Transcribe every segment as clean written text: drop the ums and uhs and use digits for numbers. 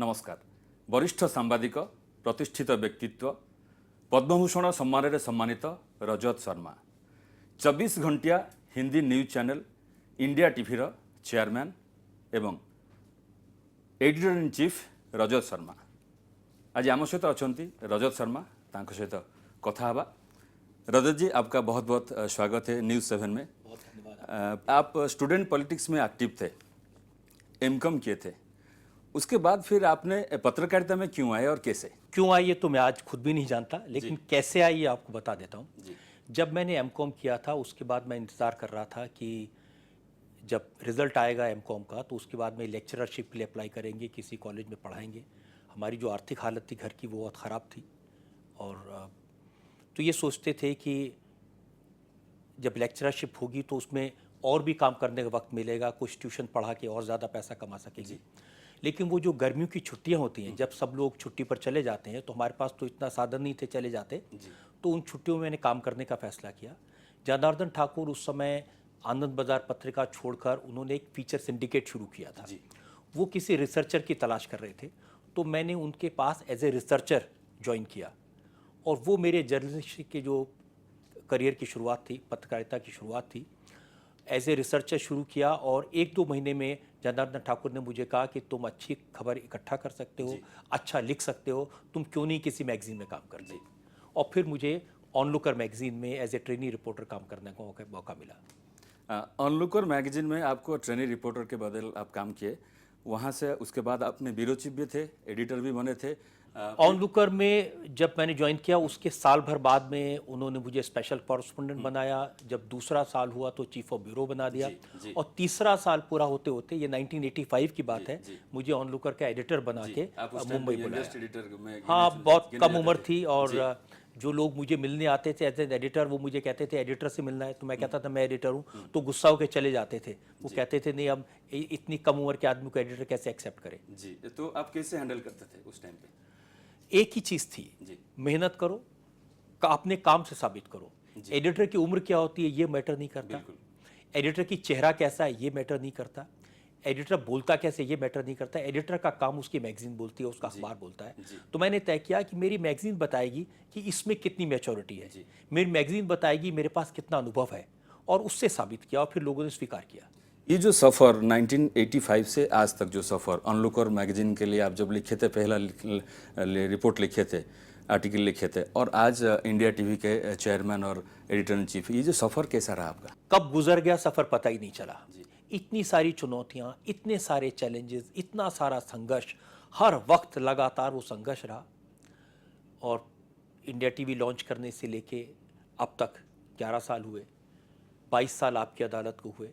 नमस्कार। वरिष्ठ सांबादिक प्रतिष्ठित व्यक्तित्व पद्मभूषण सम्मान सम्मानित रजत शर्मा 24 घंटिया Hindi news channel India TV chairman एवं editor in chief Rajat Sharma आज आम सहित अच्छा रजत शर्मा तांको सहित कथा हवा। रजत जी, आपका बहुत बहुत स्वागत है न्यूज़ 7 में। बहुत धन्यवाद। आप स्टूडेंट पॉलिटिक्स में एक्टिव थे, एमकॉम किए थे, उसके बाद फिर आपने पत्रकारिता में क्यों आए और कैसे? क्यों आई ये तो मैं आज खुद भी नहीं जानता, लेकिन कैसे आई ये आपको बता देता हूँ। जब मैंने एमकॉम किया था उसके बाद मैं इंतज़ार कर रहा था कि जब रिज़ल्ट आएगा एमकॉम का तो उसके बाद में लेक्चरशिप के लिए अप्लाई करेंगे, किसी कॉलेज में पढ़ाएंगे। हमारी जो आर्थिक हालत थी घर की वो बहुत ख़राब थी और तो ये सोचते थे कि जब लेक्चरशिप होगी तो उसमें और भी काम करने का वक्त मिलेगा, कुछ ट्यूशन पढ़ा के और ज़्यादा पैसा कमा सकेंगे। लेकिन वो जो गर्मियों की छुट्टियां होती हैं, जब सब लोग छुट्टी पर चले जाते हैं तो हमारे पास तो इतना साधन नहीं थे चले जाते, तो उन छुट्टियों में मैंने काम करने का फैसला किया। जनार्दन ठाकुर उस समय आनंद बाजार पत्रिका छोड़कर उन्होंने एक फीचर सिंडिकेट शुरू किया था। वो किसी रिसर्चर की तलाश कर रहे थे, तो मैंने उनके पास एज ए रिसर्चर ज्वाइन किया और वो मेरे जर्नलिस्ट के जो करियर की शुरुआत थी, पत्रकारिता की शुरुआत थी, एज ए रिसर्चर शुरू किया। और 1-2 महीने में जनार्दन ठाकुर ने मुझे कहा कि तुम अच्छी खबर इकट्ठा कर सकते हो, अच्छा लिख सकते हो, तुम क्यों नहीं किसी मैगजीन में काम करते। और फिर मुझे ऑनलुकर मैगजीन में एज ए ट्रेनी रिपोर्टर काम करने का मौका मिला। ऑनलुकर मैगजीन में आपको ट्रेनी रिपोर्टर के बदल आप काम किए, वहाँ से उसके बाद आपने ब्यूरो चीफ भी थे, एडिटर भी बने थे। ऑनलुकर में जब मैंने ज्वाइन किया उसके साल भर बाद में उन्होंने मुझे स्पेशल कॉरेस्पोंडेंट बनाया। जब दूसरा साल हुआ तो चीफ ऑफ ब्यूरो बना दिया और तीसरा साल पूरा होते होते, ये 1985 की बात है, मुझे ऑनलुकर का एडिटर बना के मुंबई बुलाया। हाँ, बहुत कम उम्र थी और जो लोग मुझे मिलने आते थे एज एन एडिटर, वो मुझे कहते थे एडिटर से मिलना है, तो मैं कहता था मैं एडिटर हूँ, तो गुस्सा होकर चले जाते थे। वो कहते थे नहीं, अब इतनी कम उम्र के आदमी को एडिटर कैसे एक्सेप्ट करें। जी, तो आप कैसे हैंडल करते थे उस टाइम पे? एक ही चीज़ थी, मेहनत करो, अपने काम से साबित करो। एडिटर की उम्र क्या होती है ये मैटर नहीं करता, एडिटर की चेहरा कैसा है ये मैटर नहीं करता, एडिटर बोलता कैसे ये मैटर नहीं करता। एडिटर का काम उसकी मैगजीन बोलती है, उसका अखबार बोलता है। तो मैंने तय किया कि मेरी मैगजीन बताएगी कि इसमें कितनी मैच्योरिटी है, मेरी मैगजीन बताएगी मेरे पास कितना अनुभव है, और उससे साबित किया और फिर लोगों ने स्वीकार किया। ये जो सफ़र 1985 से आज तक जो सफ़र ऑनलुकर मैगजीन के लिए आप जब लिखे थे, पहला रिपोर्ट लिखे थे, आर्टिकल लिखे थे, और आज इंडिया टीवी के चेयरमैन और एडिटर इन चीफ, ये जो सफ़र कैसा रहा आपका? कब गुजर गया सफ़र पता ही नहीं चला। इतनी सारी चुनौतियाँ, इतने सारे चैलेंजेस, इतना सारा संघर्ष, हर वक्त लगातार वो संघर्ष रहा। और इंडिया टीवी लॉन्च करने से लेके अब तक 11 साल हुए, 22 साल आपकी अदालत को हुए।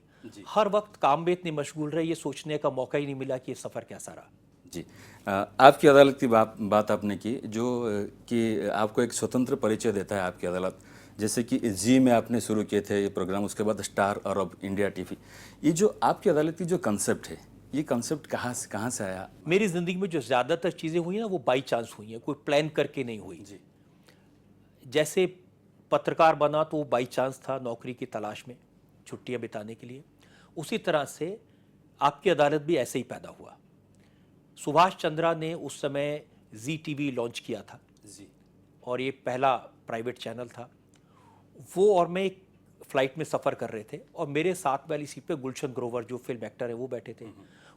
हर वक्त काम में इतने मशगूल रहे, ये सोचने का मौका ही नहीं मिला कि ये सफ़र कैसा रहा। जी, आपकी अदालत की बात आपने की, जो कि आपको एक स्वतंत्र परिचय देता है आपकी अदालत। जैसे कि जी में आपने शुरू किए थे ये प्रोग्राम, उसके बाद स्टार और अब इंडिया टीवी। ये जो आपकी अदालत की जो कंसेप्ट है, ये कंसेप्ट कहाँ से आया? मेरी ज़िंदगी में जो ज़्यादातर चीज़ें हुई ना वो बाई चांस हुई हैं, कोई प्लान करके नहीं हुई। जैसे पत्रकार बना तो वो बाई चांस था, नौकरी की तलाश में छुट्टियाँ बिताने के लिए। उसी तरह से आपकी अदालत भी ऐसे ही पैदा हुआ। सुभाष चंद्रा ने उस समय जी टीवी लॉन्च किया था और ये पहला प्राइवेट चैनल था। वो और मैं एक फ़्लाइट में सफ़र कर रहे थे और मेरे साथ वाली सीट पे गुलशन ग्रोवर जो फिल्म एक्टर है वो बैठे थे।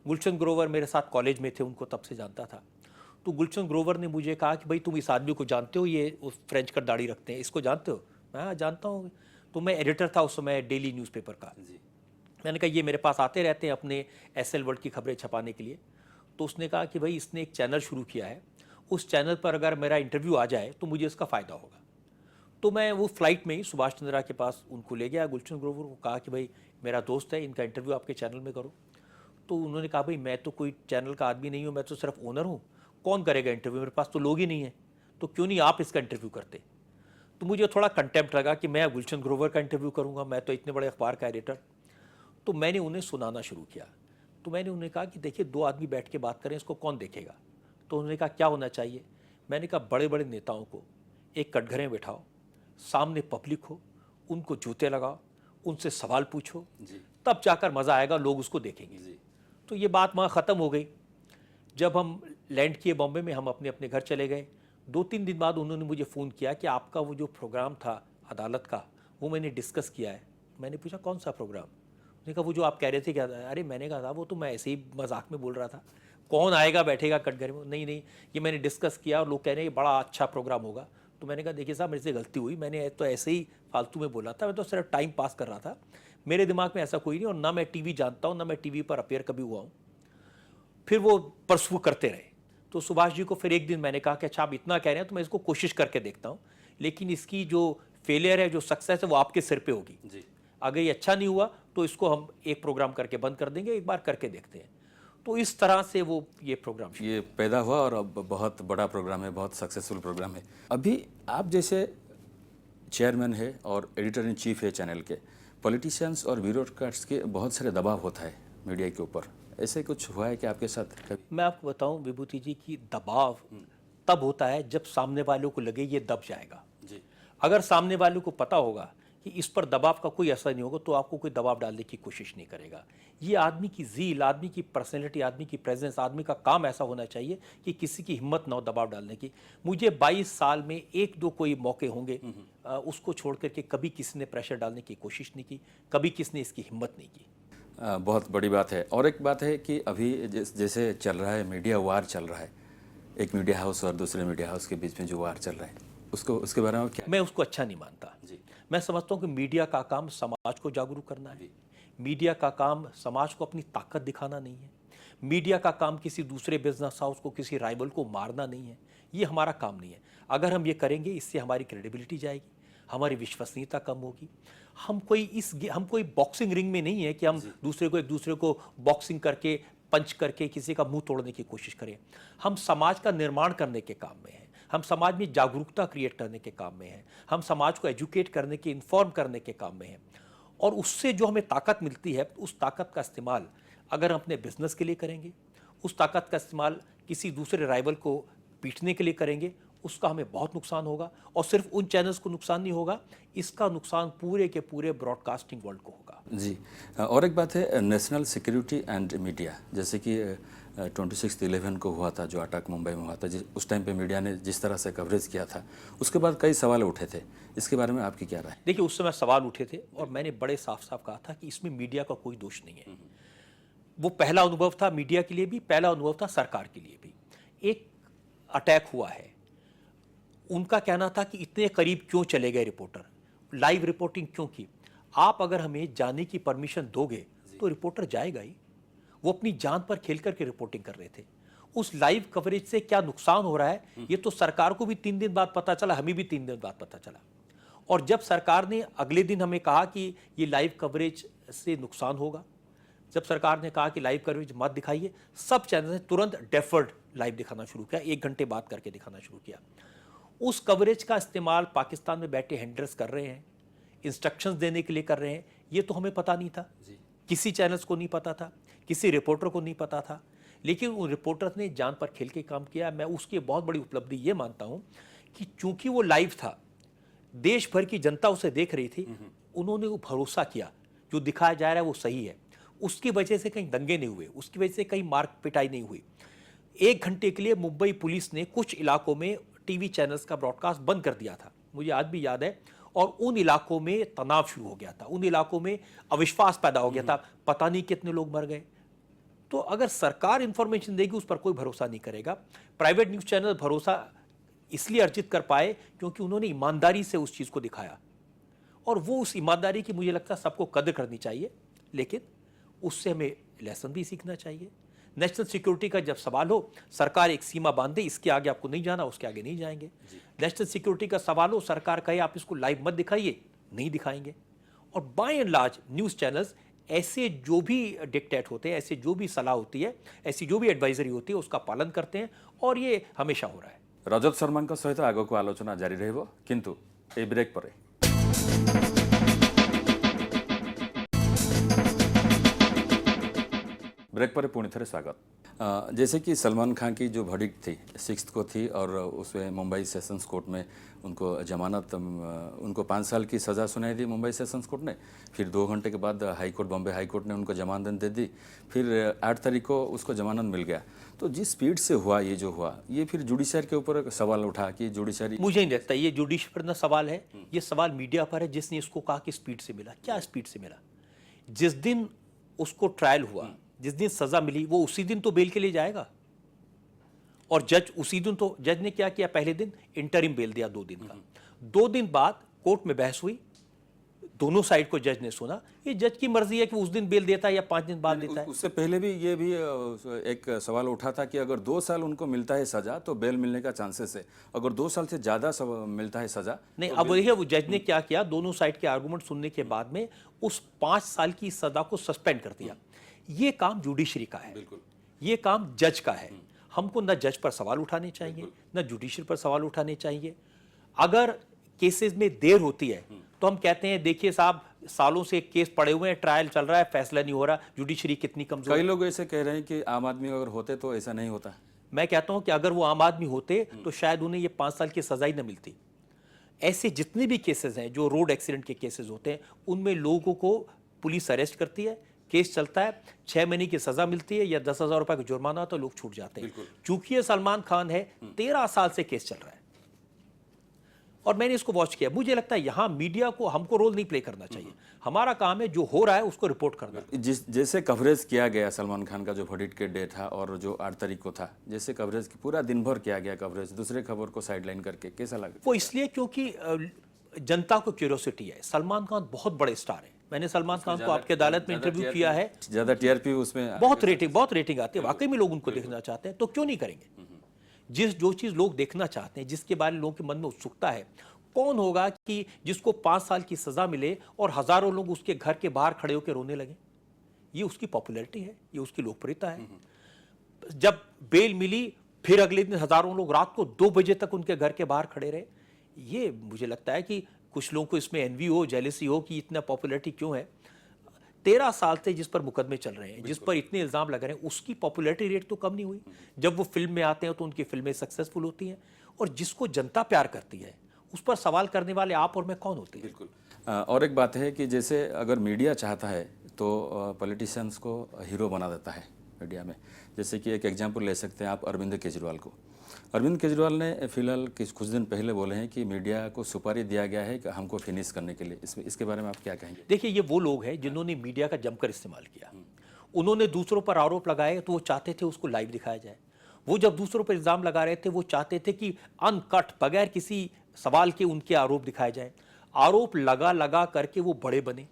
गुलशन ग्रोवर मेरे साथ कॉलेज में थे, उनको तब से जानता था। तो गुलशन ग्रोवर ने मुझे कहा कि भाई तुम इस आदमी को जानते हो, ये उस फ्रेंच कट दाढ़ी रखते हैं, इसको जानते हो? मैं हाँ जानता हूँ। तो मैं एडिटर था उस समय डेली न्यूज़पेपर का। मैंने कहा ये मेरे पास आते रहते हैं अपने एसएल वर्ल्ड की खबरें छपाने के लिए। तो उसने कहा कि भाई इसने एक चैनल शुरू किया है, उस चैनल पर अगर मेरा इंटरव्यू आ जाए तो मुझे इसका फ़ायदा होगा। तो मैं वो फ्लाइट में ही सुभाष चंद्रा के पास उनको ले गया, गुलशन ग्रोवर को कहा कि भाई मेरा दोस्त है, इनका इंटरव्यू आपके चैनल में करो। तो उन्होंने कहा भाई मैं तो कोई चैनल का आदमी नहीं हूँ, मैं तो सिर्फ ओनर हूँ, कौन करेगा इंटरव्यू, मेरे पास तो लोग ही नहीं है, तो क्यों नहीं आप इसका इंटरव्यू करते। तो मुझे थोड़ा कंटेम्प्ट लगा कि मैं गुलशन ग्रोवर का इंटरव्यू करूँगा, मैं तो इतने बड़े अखबार का एडिटर। तो मैंने उन्हें सुनाना शुरू किया। तो मैंने उन्हें कहा कि देखिए 2 आदमी बैठ के बात करें, इसको कौन देखेगा। तो उन्होंने कहा क्या होना चाहिए। मैंने कहा बड़े बड़े नेताओं को एक कटघरे में बिठाओ, सामने पब्लिक हो, उनको जूते लगाओ, उनसे सवाल पूछो, तब जाकर मज़ा आएगा, लोग उसको देखेंगे। तो ये बात वहाँ ख़त्म हो गई। जब हम लैंड किए बॉम्बे में, हम अपने अपने घर चले गए। 2-3 दिन बाद उन्होंने मुझे फ़ोन किया कि आपका वो जो प्रोग्राम था अदालत का, वो मैंने डिस्कस किया है। मैंने पूछा कौन सा प्रोग्राम? उसने कहा वो जो आप कह रहे थे क्या? अरे मैंने कहा था वो तो मैं ऐसे ही मजाक में बोल रहा था, कौन आएगा बैठेगा कटघरे में। नहीं नहीं, ये मैंने डिस्कस किया और लोग कह रहे हैं ये बड़ा अच्छा प्रोग्राम होगा। तो मैंने कहा देखिए साहब, मेरे से गलती हुई, मैंने तो ऐसे ही फालतू में बोला था, मैं तो सिर्फ टाइम पास कर रहा था, मेरे दिमाग में ऐसा कोई नहीं, और ना मैं टीवी जानता हूँ, ना मैं टीवी पर अपेयर कभी हुआ हूँ। फिर वो परसू करते रहे। तो सुभाष जी को फिर एक दिन मैंने कहा कि अच्छा आप इतना कह रहे हैं तो मैं इसको कोशिश करके देखता हूँ, लेकिन इसकी जो फेलियर है, जो सक्सेस है, वो आपके सिर पे होगी जी। अगर ये अच्छा नहीं हुआ तो इसको हम एक प्रोग्राम करके बंद कर देंगे, एक बार करके देखते हैं। तो इस तरह से वो ये प्रोग्राम ये पैदा हुआ और अब बहुत बड़ा प्रोग्राम है, बहुत सक्सेसफुल प्रोग्राम है। अभी आप जैसे चेयरमैन है और एडिटर इन चीफ है चैनल के, पॉलिटिशियंस और ब्यूरोक्रेट्स के बहुत सारे दबाव होता है मीडिया के ऊपर, ऐसे कुछ हुआ है कि आपके साथ कभी? मैं आपको बताऊं विभूति जी कि दबाव तब होता है जब सामने वालों को लगे ये दब जाएगा जी। अगर सामने वालों को पता होगा कि इस पर दबाव का कोई असर नहीं होगा तो आपको कोई दबाव डालने की कोशिश नहीं करेगा। ये आदमी की जील, आदमी की पर्सनैलिटी, आदमी की प्रेजेंस, आदमी का काम ऐसा होना चाहिए कि किसी की हिम्मत ना हो दबाव डालने की। मुझे 22 साल में 1-2 कोई मौके होंगे, उसको छोड़ करके कभी किसी ने प्रेशर डालने की कोशिश नहीं की, कभी किसी ने इसकी हिम्मत नहीं की। बहुत बड़ी बात है। और एक बात है कि अभी जैसे चल रहा है मीडिया वार चल रहा है, एक मीडिया हाउस और दूसरे मीडिया हाउस के बीच में जो वार चल रहा है, उसके बारे में क्या? मैं उसको अच्छा नहीं मानता जी। मैं समझता हूँ कि मीडिया का काम समाज को जागरूक करना है, मीडिया का काम समाज को अपनी ताकत दिखाना नहीं है, मीडिया का काम किसी दूसरे बिजनेस हाउस को, किसी राइवल को मारना नहीं है, ये हमारा काम नहीं है। अगर हम ये करेंगे इससे हमारी क्रेडिबिलिटी जाएगी, हमारी विश्वसनीयता कम होगी। हम कोई बॉक्सिंग रिंग में नहीं है कि हम एक दूसरे को बॉक्सिंग करके, पंच करके किसी का मुंह तोड़ने की कोशिश करें। हम समाज का निर्माण करने के काम में हैं, हम समाज में जागरूकता क्रिएट करने के काम में हैं, हम समाज को एजुकेट करने के, इन्फॉर्म करने के काम में हैं। और उससे जो हमें ताकत मिलती है, उस ताकत का इस्तेमाल अगर हम अपने बिजनेस के लिए करेंगे, उस ताकत का इस्तेमाल किसी दूसरे राइवल को पीटने के लिए करेंगे, उसका हमें बहुत नुकसान होगा। और सिर्फ उन चैनल्स को नुकसान नहीं होगा, इसका नुकसान पूरे के पूरे ब्रॉडकास्टिंग वर्ल्ड को होगा जी। और एक बात है नेशनल सिक्योरिटी एंड मीडिया, जैसे कि 26/11 को हुआ था जो अटैक मुंबई में हुआ था, उस टाइम पे मीडिया ने जिस तरह से कवरेज किया था, उसके बाद कई सवाल उठे थे, इसके बारे में आपकी क्या राय? देखिए उस समय सवाल उठे थे और मैंने बड़े साफ साफ कहा था कि इसमें मीडिया का कोई दोष नहीं है। वो पहला अनुभव था मीडिया के लिए भी, पहला अनुभव था सरकार के लिए भी। एक अटैक हुआ है, उनका कहना था कि इतने करीब क्यों चले गए रिपोर्टर, लाइव रिपोर्टिंग क्यों की? आप अगर हमें जाने की परमिशन दोगे तो रिपोर्टर जाएगा ही। वो अपनी जान पर खेल करके रिपोर्टिंग कर रहे थे। उस लाइव कवरेज से क्या नुकसान हो रहा है ये तो सरकार को भी 3 दिन बाद पता चला, हमें भी 3 दिन बाद पता चला। और जब सरकार ने अगले दिन हमें कहा कि ये लाइव कवरेज से नुकसान होगा, जब सरकार ने कहा कि लाइव कवरेज मत दिखाइए, सब चैनल ने तुरंत डेफर्ड लाइव दिखाना शुरू किया, 1 घंटे बाद करके दिखाना शुरू किया। उस कवरेज का इस्तेमाल पाकिस्तान में बैठे हैंडलर्स कर रहे हैं, इंस्ट्रक्शंस देने के लिए कर रहे हैं, ये तो हमें पता नहीं था, किसी चैनल्स को नहीं पता था, किसी रिपोर्टर को नहीं पता था। लेकिन उन रिपोर्टर्स ने जान पर खेल के काम किया। मैं उसकी बहुत बड़ी उपलब्धि ये मानता हूँ कि चूंकि वो लाइव था, देश भर की जनता उसे देख रही थी, उन्होंने वो भरोसा किया जो दिखाया जा रहा है वो सही है। उसकी वजह से कहीं दंगे नहीं हुए, उसकी वजह से कहीं मार पिटाई नहीं हुई। 1 घंटे के लिए मुंबई पुलिस ने कुछ इलाकों में टीवी चैनल्स का ब्रॉडकास्ट बंद कर दिया था, मुझे आज भी याद है। और उन इलाकों में तनाव शुरू हो गया था, उन इलाकों में अविश्वास पैदा हो गया था, पता नहीं कितने लोग मर गए। तो अगर सरकार इंफॉर्मेशन देगी उस पर कोई भरोसा नहीं करेगा। प्राइवेट न्यूज़ चैनल भरोसा इसलिए अर्जित कर पाए क्योंकि उन्होंने ईमानदारी से उस चीज़ को दिखाया, और वो उस ईमानदारी की मुझे लगता है सबको कदर करनी चाहिए। लेकिन उससे हमें लेसन भी सीखना चाहिए। नेशनल सिक्योरिटी का जब सवाल हो, सरकार एक सीमा बांधे, इसके आगे आपको नहीं जाना, उसके आगे नहीं जाएंगे। नेशनल सिक्योरिटी का सवाल हो, सरकार कहे आप इसको लाइव मत दिखाइए, नहीं दिखाएंगे। और by and large news channels ऐसे जो भी डिक्टेट होते हैं, ऐसे जो भी सलाह होती है, ऐसी जो भी एडवाइजरी होती है, उसका पालन करते हैं, और ये हमेशा हो रहा है। रजत शर्मा सहित आग को आलोचना जारी रहिबो, किंतु ए ब्रेक परे ब्रेक पर पुणी थे स्वागत। जैसे कि सलमान खान की जो verdict थी 6 को थी और उसमें मुंबई सेशंस कोर्ट में उनको जमानत उनको 5 साल की सज़ा सुनाई दी मुंबई सेशंस कोर्ट ने। फिर 2 घंटे के बाद high court Bombay high court ने उनको जमानत दे दी। फिर 8 तारीख को उसको जमानत मिल गया। तो जिस स्पीड से हुआ ये जो हुआ, ये फिर जुडिशरी के ऊपर एक सवाल उठा कि जुडिशरी मुझे नहीं लगता ये जुडिशरी पर ना सवाल है, ये सवाल मीडिया पर है जिसने इसको कहा कि स्पीड से मिला। क्या स्पीड से मिला? जिस दिन उसको ट्रायल हुआ, जिस दिन सजा मिली, वो उसी दिन तो बेल के लिए जाएगा। और जज उसी दिन तो जज ने क्या किया, पहले दिन इंटरिम बेल दिया 2 दिन का। 2 दिन बाद कोर्ट में बहस हुई, दोनों साइड को जज ने सुना। ये जज की मर्जी है कि उस दिन बेल देता है या 5 दिन बाद देता है। उससे पहले भी ये भी एक सवाल उठा था कि अगर 2 साल उनको मिलता है सजा तो बेल मिलने का चांसेस है, अगर 2 साल से ज़्यादा मिलता है सजा नहीं। अब देखिए वो जज ने क्या किया, दोनों साइड के आर्गूमेंट सुनने के बाद में उस 5 साल की सजा को सस्पेंड कर दिया। ये काम जुडिशरी का है, बिल्कुल ये काम जज का है। हमको न जज पर सवाल उठाने चाहिए, न जुडिशरी पर सवाल उठाने चाहिए। अगर केसेस में देर होती है तो हम कहते हैं देखिए साहब, सालों से केस पड़े हुए हैं, ट्रायल चल रहा है, फैसला नहीं हो रहा, जुडिशरी कितनी कमजोर। कई लोग ऐसे कह रहे हैं कि आम आदमी अगर होते तो ऐसा नहीं होता। मैं कहता हूं कि अगर वो आम आदमी होते तो शायद उन्हें ये 5 साल की सजा ही न मिलती। ऐसे जितने भी केसेस हैं जो रोड एक्सीडेंट के केसेस होते हैं, उनमें लोगों को पुलिस अरेस्ट करती है, केस चलता है, 6 महीने की सजा मिलती है या 10,000 रुपए का जुर्माना, तो लोग छूट जाते हैं। चूंकि ये सलमान खान है, 13 साल से केस चल रहा है और मैंने इसको वॉच किया। मुझे लगता है यहां मीडिया को, हमको रोल नहीं प्ले करना चाहिए। हमारा काम है जो हो रहा है उसको रिपोर्ट करना। जैसे कवरेज किया गया सलमान खान का जो वर्डिक्ट के डे था और जो 8 तारीख को था, जैसे कवरेज पूरा दिन भर किया गया कवरेज, दूसरे खबर को साइडलाइन करके, कैसा लगा? वो इसलिए क्योंकि जनता को क्यूरियोसिटी है। सलमान खान बहुत बड़े स्टार है। मैंने सलमान खान को आपके अदालत में इंटरव्यू किया है, ज्यादा टीआरपी उसमें बहुत रेटिंग आती है। वाकई में लोग उनको देखना चाहते हैं, तो क्यों नहीं करेंगे? जो चीज लोग देखना चाहते हैं, जिसके बारे में लोगों के मन में उत्सुकता है, कौन होगा कि जिसको 5 साल की सजा मिले और हजारों लोग उसके घर के बाहर खड़े होकर रोने लगे? ये उसकी पॉपुलैरिटी है, ये उसकी लोकप्रियता है। जब बेल मिली, फिर अगले दिन हजारों लोग रात को 2 बजे तक उनके घर के बाहर खड़े रहे। ये मुझे लगता है कि कुछ लोगों को इसमें एनवी हो, जेलसी हो कि इतना पॉपुलैरिटी क्यों है। 13 साल से जिस पर मुकदमे चल रहे हैं, जिस पर इतने इल्जाम लग रहे हैं, उसकी पॉपुलैरिटी रेट तो कम नहीं हुई। जब वो फिल्म में आते हैं तो उनकी फिल्में सक्सेसफुल होती हैं, और जिसको जनता प्यार करती है उस पर सवाल करने वाले आप और मैं कौन होते हैं? बिल्कुल। और एक बात है कि जैसे अगर मीडिया चाहता है तो पॉलिटिशियंस को हीरो बना देता है मीडिया में। जैसे कि एक एग्जांपल ले सकते हैं आप अरविंद केजरीवाल को। अरविंद केजरीवाल ने फिलहाल कुछ दिन पहले बोले हैं कि मीडिया को सुपारी दिया गया है कि हमको फिनिश करने के लिए। इसके बारे में आप क्या कहेंगे? देखिए, ये वो लोग हैं जिन्होंने मीडिया का जमकर इस्तेमाल किया। उन्होंने दूसरों पर आरोप लगाए तो वो चाहते थे उसको लाइव दिखाया जाए। वो जब दूसरों पर इल्जाम लगा रहे थे, वो चाहते थे कि अनकट, बगैर किसी सवाल के उनके आरोप दिखाए जाए। आरोप लगा करके वो बड़े बने,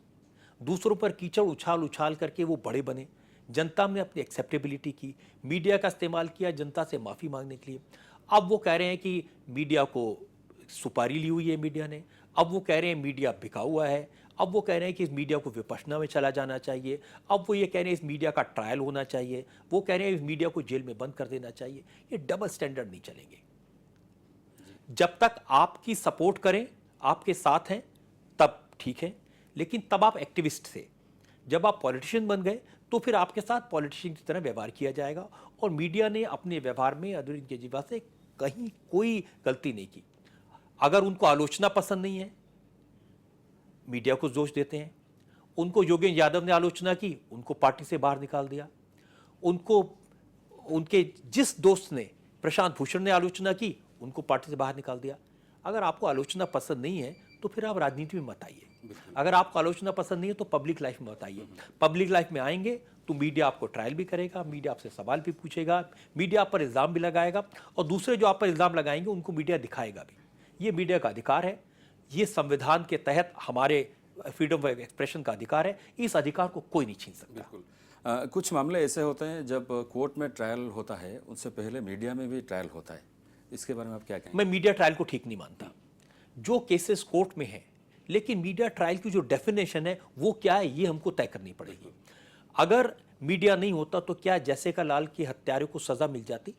दूसरों पर कीचड़ उछाल करके वो बड़े बने। जनता ने अपनी एक्सेप्टेबिलिटी की, मीडिया का इस्तेमाल किया जनता से माफ़ी मांगने के लिए। अब वो कह रहे हैं कि मीडिया को सुपारी ली हुई है मीडिया ने। अब वो कह रहे हैं मीडिया बिका हुआ है। अब वो कह रहे हैं कि इस मीडिया को विपश्यना में चला जाना चाहिए। अब वो ये कह रहे हैं इस मीडिया का ट्रायल होना चाहिए। वो कह रहे हैं इस मीडिया को जेल में बंद कर देना चाहिए। ये डबल स्टैंडर्ड नहीं चलेंगे। जब तक आपकी सपोर्ट करें, आपके साथ हैं, तब ठीक है, लेकिन तब आप एक्टिविस्ट थे। जब आप पॉलिटिशियन बन गए तो फिर आपके साथ पॉलिटिशियन की तरह व्यवहार किया जाएगा। और मीडिया ने अपने व्यवहार में अरविंद केजरीवाल से कहीं कोई गलती नहीं की। अगर उनको आलोचना पसंद नहीं है, मीडिया को दोष देते हैं। उनको योगेंद्र यादव ने आलोचना की, उनको पार्टी से बाहर निकाल दिया। उनको उनके जिस दोस्त ने, प्रशांत भूषण ने आलोचना की, उनको पार्टी से बाहर निकाल दिया। अगर आपको आलोचना पसंद नहीं है तो फिर आप राजनीति में मत आइए। अगर आपको आलोचना पसंद नहीं है तो पब्लिक लाइफ में मत आइए। पब्लिक लाइफ में आएंगे तो मीडिया आपको ट्रायल भी करेगा, मीडिया आपसे सवाल भी पूछेगा, मीडिया आप पर इल्ज़ाम भी लगाएगा, और दूसरे जो आप पर इल्ज़ाम लगाएंगे उनको मीडिया दिखाएगा भी। ये मीडिया का अधिकार है, ये संविधान के तहत हमारे फ्रीडम ऑफ एक्सप्रेशन का अधिकार है। इस अधिकार को कोई नहीं छीन सकता। बिल्कुल। कुछ मामले ऐसे होते हैं जब कोर्ट में ट्रायल होता है, उससे पहले मीडिया में भी ट्रायल होता है। इसके बारे में आप क्या कहेंगे? मैं मीडिया ट्रायल को ठीक नहीं मानता। जो केसेस कोर्ट में हैं, लेकिन मीडिया ट्रायल की जो डेफिनेशन है वो क्या है, ये हमको तय करनी पड़ेगी। अगर मीडिया नहीं होता तो क्या जैसिका लाल के हत्यारों को सजा मिल जाती?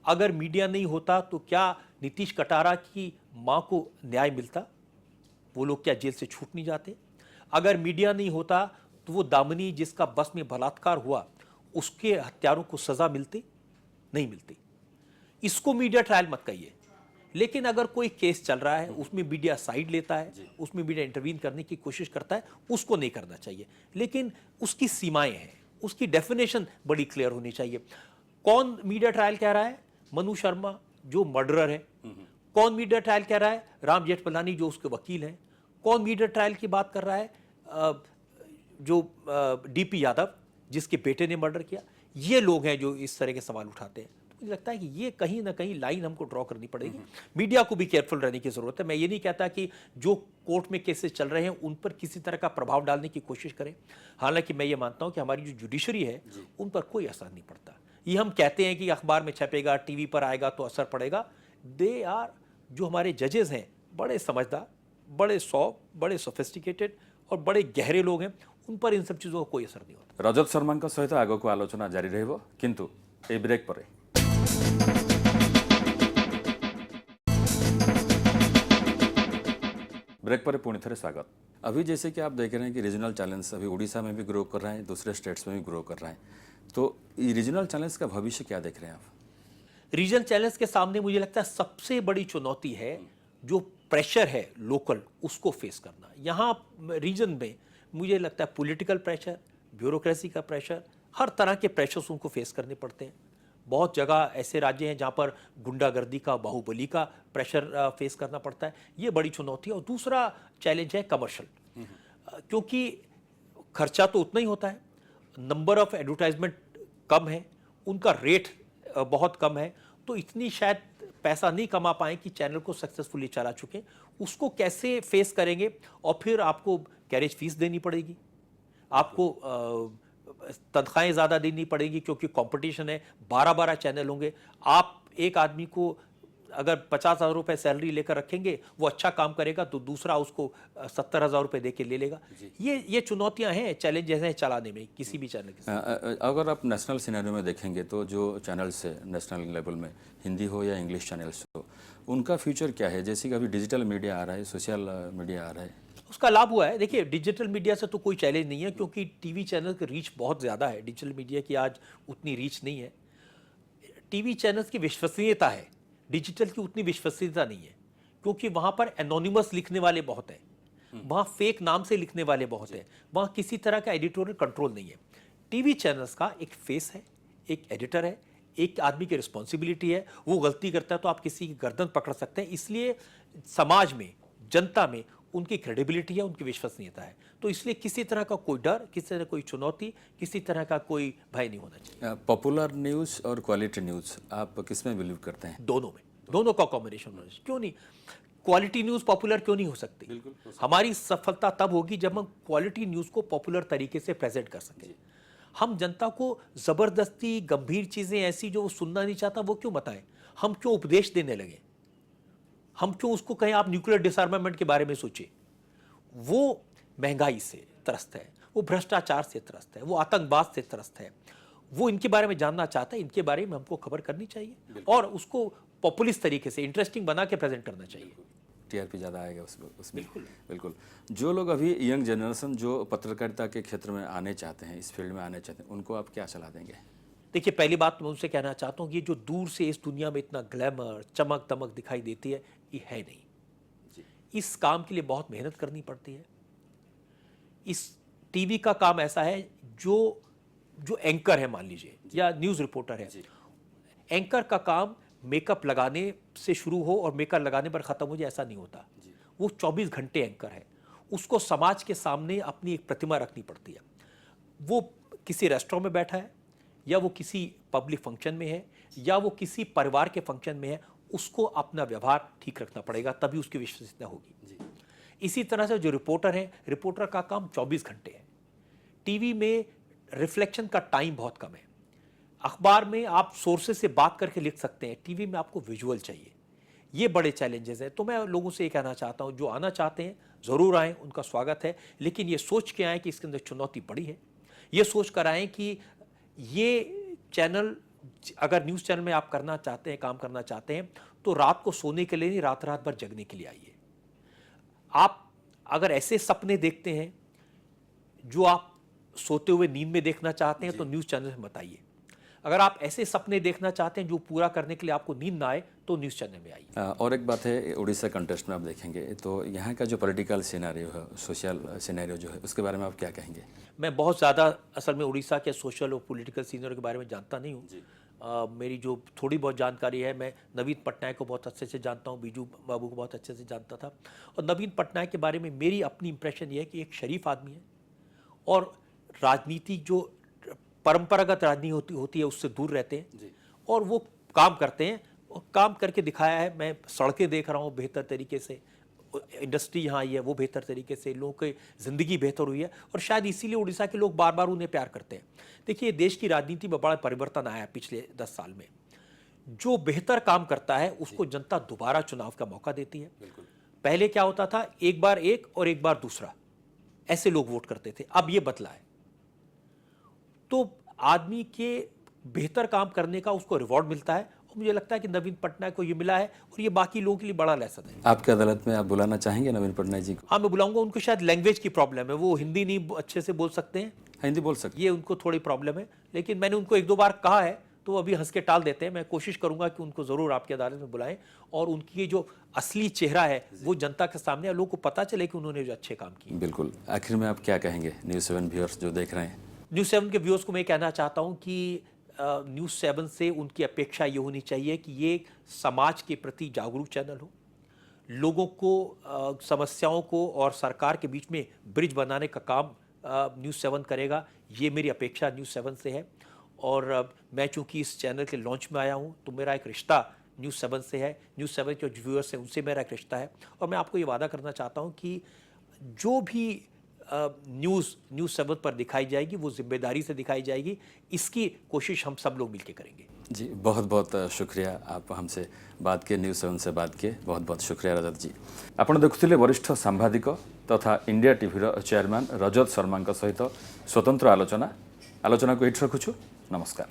अगर मीडिया नहीं होता तो क्या नीतीश कटारा की मां को न्याय मिलता? वो लोग क्या जेल से छूट नहीं जाते? अगर मीडिया नहीं होता तो वो दामिनी जिसका बस में बलात्कार हुआ, उसके हत्यारों को सजा मिलती? नहीं मिलती। इसको मीडिया ट्रायल मत कहिए। लेकिन अगर कोई केस चल रहा है, उसमें मीडिया साइड लेता है, उसमें मीडिया इंटरवीन करने की कोशिश करता है, उसको नहीं करना चाहिए। लेकिन उसकी सीमाएं हैं, उसकी डेफिनेशन बड़ी क्लियर होनी चाहिए। कौन मीडिया ट्रायल कह रहा है? मनु शर्मा जो मर्डरर है। कौन मीडिया ट्रायल कह रहा है? राम जेठमलानी जो उसके वकील हैं। कौन मीडिया ट्रायल की बात कर रहा है? जो डीपी यादव जिसके बेटे ने मर्डर किया। ये लोग हैं जो इस तरह के सवाल उठाते हैं। तो मुझे लगता है कि ये कहीं ना कहीं लाइन हमको ड्रॉ करनी पड़ेगी। मीडिया को भी केयरफुल रहने की जरूरत है। मैं ये नहीं कहता कि जो कोर्ट में केसेस चल रहे हैं उन पर किसी तरह का प्रभाव डालने की कोशिश करें। हालांकि मैं ये मानता हूं कि हमारी जो जुडिशरी है उन पर कोई असर नहीं पड़ता। ये हम कहते हैं कि अखबार में छपेगा, टीवी पर आएगा तो असर पड़ेगा। दे आर, जो हमारे जजेस हैं, बड़े समझदार, बड़े सौफ, बड़े सोफिस्टिकेटेड और बड़े गहरे लोग हैं। उन पर इन सब चीज़ों का कोई असर नहीं होता। रजत शर्मा सहित आग को आलोचना जारी रहिबो, किंतु ए ब्रेक पर पुणी थे स्वागत। अभी जैसे कि आप देख रहे हैं कि रीजनल चैलेंज अभी उड़ीसा में भी ग्रो कर रहे हैं, दूसरे स्टेट्स में भी ग्रो कर रहे हैं, तो ये रीजनल चैलेंज का भविष्य क्या देख रहे हैं आप? रीजनल चैलेंज के सामने मुझे लगता है सबसे बड़ी चुनौती है जो प्रेशर है लोकल, उसको फेस करना। यहाँ रीजन में मुझे लगता है पॉलिटिकल प्रेशर, ब्यूरोक्रेसी का प्रेशर, हर तरह के प्रेशर्स उनको फेस करने पड़ते हैं। बहुत जगह ऐसे राज्य हैं जहाँ पर गुंडागर्दी का, बाहुबली का प्रेशर फेस करना पड़ता है। ये बड़ी चुनौती है। और दूसरा चैलेंज है कमर्शियल, क्योंकि खर्चा तो उतना ही होता है, नंबर ऑफ एडवर्टाइजमेंट कम है, उनका रेट बहुत कम है, तो इतनी शायद पैसा नहीं कमा पाएँ कि चैनल को सक्सेसफुली चला चुके। उसको कैसे फेस करेंगे? और फिर आपको कैरेज फीस देनी पड़ेगी, आपको तनख्वाहें ज़्यादा देनी पड़ेगी क्योंकि कंपटीशन है। 12-12 चैनल होंगे। आप एक आदमी को अगर 50,000 रुपये सैलरी लेकर रखेंगे, वो अच्छा काम करेगा तो दूसरा उसको 70,000 रुपये दे के ले लेगा। ये चुनौतियां हैं, चैलेंजेस हैं चलाने में किसी भी चैनल के। अगर आप नेशनल सिनेरियो में देखेंगे तो जो चैनल्स है नेशनल लेवल में, हिंदी हो या इंग्लिश चैनल्स हो, उनका फ्यूचर क्या है? जैसे कि अभी डिजिटल मीडिया आ रहा है, सोशल मीडिया आ रहा है, उसका लाभ हुआ है। देखिए, डिजिटल मीडिया से तो कोई चैलेंज नहीं है क्योंकि टीवी चैनल की रीच बहुत ज़्यादा है। डिजिटल मीडिया की आज उतनी रीच नहीं है। टीवी चैनल्स की विश्वसनीयता है, डिजिटल की उतनी विश्वसनीयता नहीं है, क्योंकि वहाँ पर एनोनिमस लिखने वाले बहुत हैं, वहाँ फेक नाम से लिखने वाले बहुत हैं, वहाँ किसी तरह का एडिटोरियल कंट्रोल नहीं है। टीवी चैनल्स का एक फेस है, एक एडिटर है, एक आदमी की रिस्पॉन्सिबिलिटी है। वो गलती करता है तो आप किसी की गर्दन पकड़ सकते हैं। इसलिए समाज में, जनता में उनकी क्रेडिबिलिटी है, उनकी विश्वसनीयता है। तो इसलिए किसी तरह का कोई डर, किसी तरह कोई चुनौती, किसी तरह का कोई भय नहीं होना चाहिए। पॉपुलर न्यूज़ और क्वालिटी न्यूज़ आप किस में बिलीव करते हैं? दोनों में, दोनों का कॉम्बिनेशन होना चाहिए। क्यों नहीं? क्वालिटी न्यूज़ पॉपुलर क्यों नहीं हो सकती? बिल्कुल। हमारी सफलता तब होगी जब हम क्वालिटी न्यूज़ को पॉपुलर तरीके से प्रेजेंट कर सकें। हम जनता को ज़बरदस्ती गंभीर चीज़ें ऐसी जो वो सुनना नहीं चाहता वो क्यों बताएं? हम क्यों उपदेश देने लगे? हम क्यों उसको कहें आप न्यूक्लियर डिसआर्मामेंट के बारे में सोचिए? वो महंगाई से त्रस्त है, वो भ्रष्टाचार से त्रस्त है, वो आतंकवाद से त्रस्त है, वो इनके बारे में जानना चाहता है। इनके बारे में हमको खबर करनी चाहिए और उसको पॉपुलिस्ट तरीके से इंटरेस्टिंग बना के प्रेजेंट करना चाहिए। टीआरपी ज़्यादा आएगा उसमें। बिल्कुल। जो लोग अभी यंग जनरेशन जो पत्रकारिता के क्षेत्र में आने चाहते हैं, इस फील्ड में आने चाहते हैं, उनको आप क्या सलाह देंगे? देखिए, पहली बात मैं उनसे कहना चाहता हूँ कि ये जो दूर से इस दुनिया में इतना ग्लैमर, चमक दमक दिखाई देती है, ये है नहीं। इस काम के लिए बहुत मेहनत करनी पड़ती है। इस टीवी का काम ऐसा है, जो एंकर है मान लीजिए या न्यूज़ रिपोर्टर है, एंकर का काम मेकअप लगाने से शुरू हो और मेकअप लगाने पर ख़त्म हो जाए, ऐसा नहीं होता। वो 24 घंटे एंकर है। उसको समाज के सामने अपनी एक प्रतिमा रखनी पड़ती है। वो किसी रेस्टोरेंट में बैठा है या वो किसी पब्लिक फंक्शन में है या वो किसी परिवार के फंक्शन में है, उसको अपना व्यवहार ठीक रखना पड़ेगा, तभी उसकी विश्वसनीयता होगी। इसी तरह से जो रिपोर्टर है, रिपोर्टर का काम 24 घंटे है। टीवी में रिफ्लेक्शन का टाइम बहुत कम है। अखबार में आप सोर्सेज से बात करके लिख सकते हैं, टीवी में आपको विजुअल चाहिए। ये बड़े चैलेंजेस हैं। तो मैं लोगों से ये कहना चाहता हूँ, जो आना चाहते हैं ज़रूर आएँ, उनका स्वागत है, लेकिन ये सोच के आएँ कि इसके अंदर चुनौती बड़ी है। ये सोच कर आएँ कि ये चैनल, अगर न्यूज़ चैनल में आप करना चाहते हैं, काम करना चाहते हैं, तो रात को सोने के लिए नहीं, रात रात भर जगने के लिए आइए। आप अगर ऐसे सपने देखते हैं जो आप सोते हुए नींद में देखना चाहते हैं तो न्यूज़ चैनल में बताइए। अगर आप ऐसे सपने देखना चाहते हैं जो पूरा करने के लिए आपको नींद ना आए तो न्यूज़ चैनल में आइए। और एक बात है, उड़ीसा कंटेस्ट में आप देखेंगे तो यहाँ का जो पॉलिटिकल सिनेरियो है, सोशल सिनेरियो जो है, उसके बारे में आप क्या कहेंगे? मैं बहुत ज़्यादा असल में उड़ीसा के सोशल और पॉलिटिकल सीनियर के बारे में जानता नहीं हूँ। मेरी जो थोड़ी बहुत जानकारी है, मैं नवीन पटनायक को बहुत अच्छे से जानता हूँ, बीजू बाबू को बहुत अच्छे से जानता था। और नवीन पटनायक के बारे में मेरी अपनी इंप्रेशन ये है कि एक शरीफ आदमी है और राजनीति जो परंपरागत राजनीति होती है उससे दूर रहते हैं और वो काम करते हैं और काम करके दिखाया है। मैं सड़कें देख रहा हूँ बेहतर तरीके से, इंडस्ट्री यहाँ आई है वो बेहतर तरीके से, लोगों की ज़िंदगी बेहतर हुई है और शायद इसीलिए उड़ीसा के लोग बार बार उन्हें प्यार करते हैं। देखिए, देश की राजनीति में बड़ा परिवर्तन आया है पिछले 10 साल में। जो बेहतर काम करता है उसको जनता दोबारा चुनाव का मौका देती है। पहले क्या होता था, एक बार एक और एक बार दूसरा, ऐसे लोग वोट करते थे। अब ये बदला है, तो आदमी के बेहतर काम करने का उसको रिवॉर्ड मिलता है और मुझे लगता है कि नवीन पटनायक को ये मिला है और ये बाकी लोगों के लिए बड़ा लेसन है। आपके अदालत में आप बुलाना चाहेंगे नवीन पटनायक जी को? हाँ, मैं बुलाऊंगा। उनको शायद लैंग्वेज की प्रॉब्लम है, वो हिंदी नहीं अच्छे से बोल सकते हैं। हिंदी बोल सकते? ये उनको थोड़ी प्रॉब्लम है, लेकिन मैंने उनको 1-2 बार कहा है तो वो अभी हंस के टाल देते हैं। मैं कोशिश करूंगा कि उनको ज़रूर आपकी अदालत में बुलाएं और उनकी जो असली चेहरा है वो जनता के सामने लोगों को पता चले कि उन्होंने जो अच्छे काम किए। बिल्कुल। आखिर में आप क्या कहेंगे न्यूज़ 7 व्यूअर्स जो देख रहे हैं? न्यूज़ 7 के व्यूअर्स को मैं कहना चाहता हूं कि न्यूज़ 7 से उनकी अपेक्षा ये होनी चाहिए कि ये समाज के प्रति जागरूक चैनल हो, लोगों को समस्याओं को और सरकार के बीच में ब्रिज बनाने का काम न्यूज़ 7 करेगा। ये मेरी अपेक्षा न्यूज़ 7 से है और मैं चूंकि इस चैनल के लॉन्च में आया हूँ तो मेरा एक रिश्ता न्यूज़ 7 से है। न्यूज़ 7 के जो व्यूअर्स हैं उनसे मेरा एक रिश्ता है और मैं आपको ये वादा करना चाहता हूँ कि जो भी न्यूज़ 7 पर दिखाई जाएगी वो जिम्मेदारी से दिखाई जाएगी। इसकी कोशिश हम सब लोग मिलकर करेंगे। जी, बहुत बहुत शुक्रिया, आप हमसे बात के, न्यूज़ 7 से बात के बहुत बहुत शुक्रिया रजत जी। आपण देखुथिले वरिष्ठ सांबादिक तथा India TV chairman Rajat Sharma सहित स्वतंत्र आलोचना को एठी रखुछु। नमस्कार।